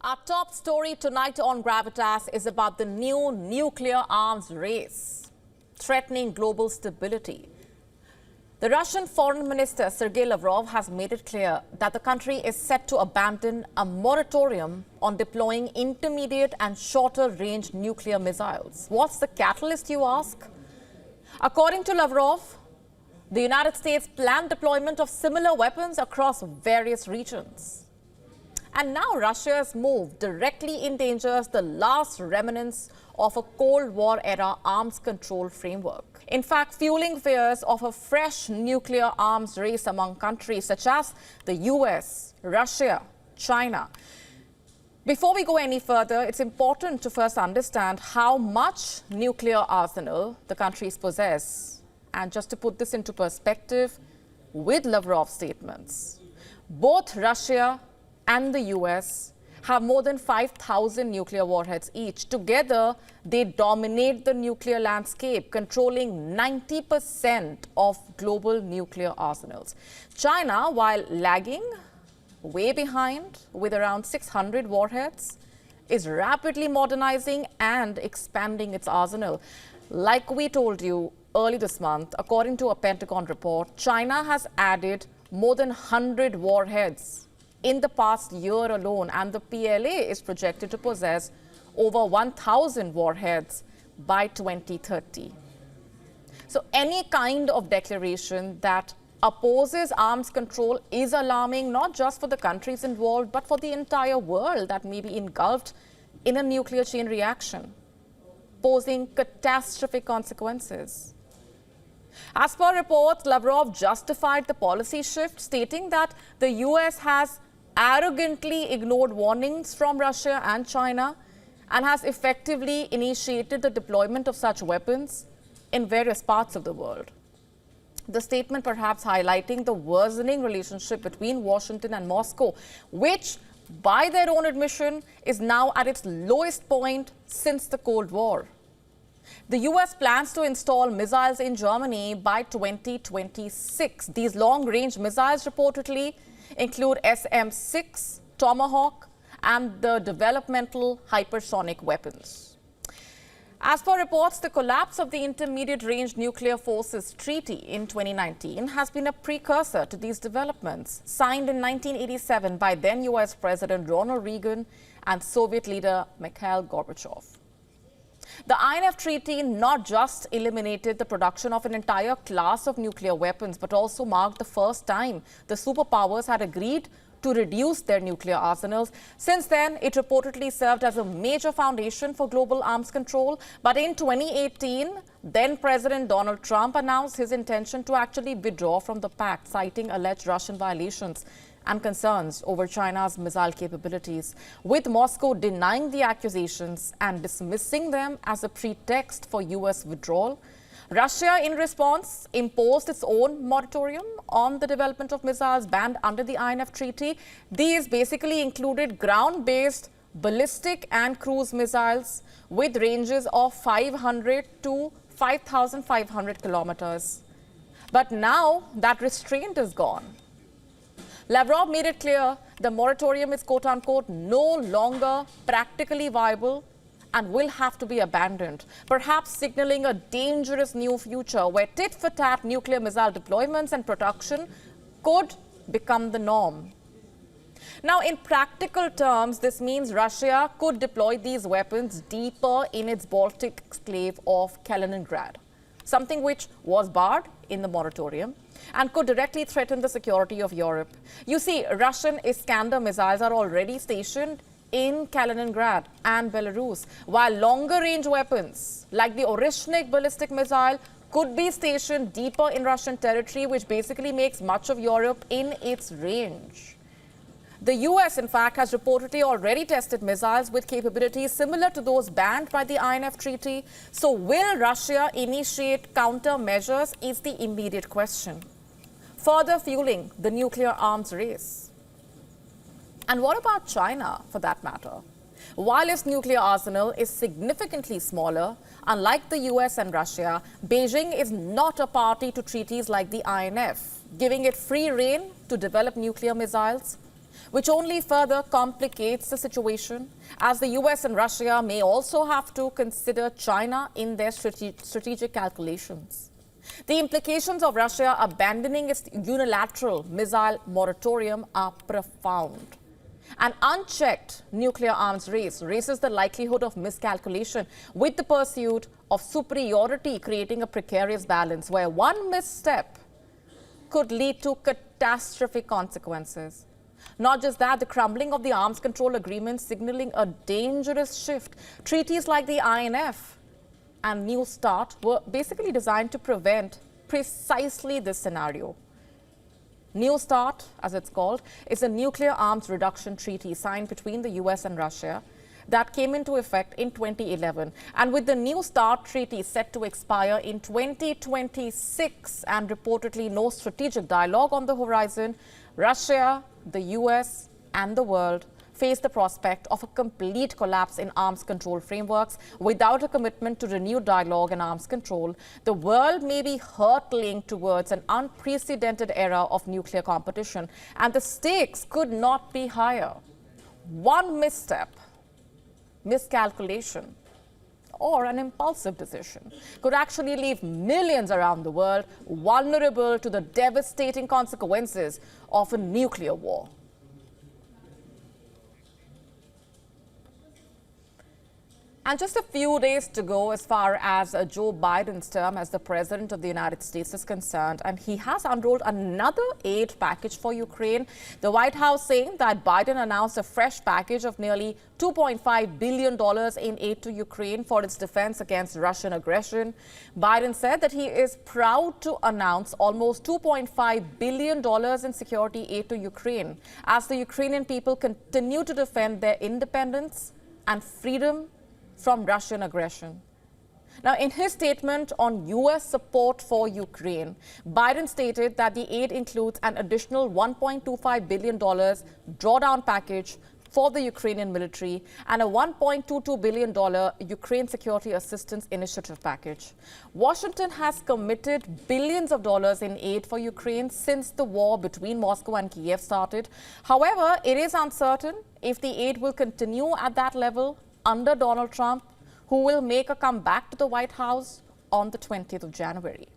Our top story tonight on Gravitas is about the new nuclear arms race, threatening global stability. The Russian Foreign Minister Sergei Lavrov has made it clear that the country is set to abandon a moratorium on deploying intermediate and shorter-range nuclear missiles. What's the catalyst, you ask? According to Lavrov, the United States planned deployment of similar weapons across various regions. And now Russia's move directly endangers the last remnants of a Cold War-era arms control framework. In fact, fueling fears of a fresh nuclear arms race among countries such as the US, Russia, China. Before we go any further, it's important to first understand how much nuclear arsenal the countries possess. And just to put this into perspective, with Lavrov's statements, both Russia and the US have more than 5,000 nuclear warheads each. Together, they dominate the nuclear landscape, controlling 90% of global nuclear arsenals. China, while lagging way behind with around 600 warheads, is rapidly modernizing and expanding its arsenal. Like we told you early this month, according to a Pentagon report, China has added more than 100 warheads in the past year alone, and the PLA is projected to possess over 1,000 warheads by 2030. So any kind of declaration that opposes arms control is alarming, not just for the countries involved, but for the entire world that may be engulfed in a nuclear chain reaction, posing catastrophic consequences. As per reports, Lavrov justified the policy shift, stating that the US has arrogantly ignored warnings from Russia and China and has effectively initiated the deployment of such weapons in various parts of the world. The statement perhaps highlighting the worsening relationship between Washington and Moscow, which, by their own admission, is now at its lowest point since the Cold War. The US plans to install missiles in Germany by 2026. These long-range missiles reportedly include SM-6, Tomahawk, and the developmental hypersonic weapons. As per reports, the collapse of the Intermediate-Range Nuclear Forces Treaty in 2019 has been a precursor to these developments, signed in 1987 by then US President Ronald Reagan and Soviet leader Mikhail Gorbachev. The INF Treaty not just eliminated the production of an entire class of nuclear weapons, but also marked the first time the superpowers had agreed to reduce their nuclear arsenals. Since then, it reportedly served as a major foundation for global arms control. But in 2018, then President Donald Trump announced his intention to actually withdraw from the pact, citing alleged Russian violations and concerns over China's missile capabilities, with Moscow denying the accusations and dismissing them as a pretext for US withdrawal. Russia, in response, imposed its own moratorium on the development of missiles banned under the INF Treaty. These basically included ground-based ballistic and cruise missiles with ranges of 500 to 5,500 kilometers. But now that restraint is gone. Lavrov made it clear the moratorium is quote-unquote no longer practically viable and will have to be abandoned, perhaps signaling a dangerous new future where tit-for-tat nuclear missile deployments and production could become the norm. Now, in practical terms, this means Russia could deploy these weapons deeper in its Baltic enclave of Kaliningrad, something which was barred in the moratorium and could directly threaten the security of Europe. You see, Russian Iskander missiles are already stationed in Kaliningrad and Belarus, while longer-range weapons like the Orishnik ballistic missile could be stationed deeper in Russian territory, which basically makes much of Europe in its range. The US, in fact, has reportedly already tested missiles with capabilities similar to those banned by the INF Treaty. So will Russia initiate countermeasures is the immediate question, further fueling the nuclear arms race. And what about China, for that matter? While its nuclear arsenal is significantly smaller, unlike the US and Russia, Beijing is not a party to treaties like the INF, giving it free rein to develop nuclear missiles. which only further complicates the situation, as the US and Russia may also have to consider China in their strategic calculations. The implications of Russia abandoning its unilateral missile moratorium are profound. An unchecked nuclear arms race raises the likelihood of miscalculation, with the pursuit of superiority creating a precarious balance where one misstep could lead to catastrophic consequences. Not just that, the crumbling of the arms control agreement signaling a dangerous shift. Treaties like the INF and New START were basically designed to prevent precisely this scenario. New START, as it's called, is a nuclear arms reduction treaty signed between the US and Russia that came into effect in 2011. And with the New START treaty set to expire in 2026 and reportedly no strategic dialogue on the horizon, Russia, the US and the world face the prospect of a complete collapse in arms control frameworks. Without a commitment to renewed dialogue and arms control, the world may be hurtling towards an unprecedented era of nuclear competition, and the stakes could not be higher. One misstep, miscalculation, or an impulsive decision could actually leave millions around the world vulnerable to the devastating consequences of a nuclear war. And just a few days to go as far as Joe Biden's term as the President of the United States is concerned, and he has unrolled another aid package for Ukraine. The White House saying that Biden announced a fresh package of nearly $2.5 billion in aid to Ukraine for its defense against Russian aggression. Biden said that he is proud to announce almost $2.5 billion in security aid to Ukraine as the Ukrainian people continue to defend their independence and freedom from Russian aggression. Now, in his statement on U.S. support for Ukraine, Biden stated that the aid includes an additional $1.25 billion drawdown package for the Ukrainian military and a $1.22 billion Ukraine Security Assistance Initiative package. Washington has committed billions of dollars in aid for Ukraine since the war between Moscow and Kiev started. However, it is uncertain if the aid will continue at that level under Donald Trump, who will make a comeback to the White House on the 20th of January.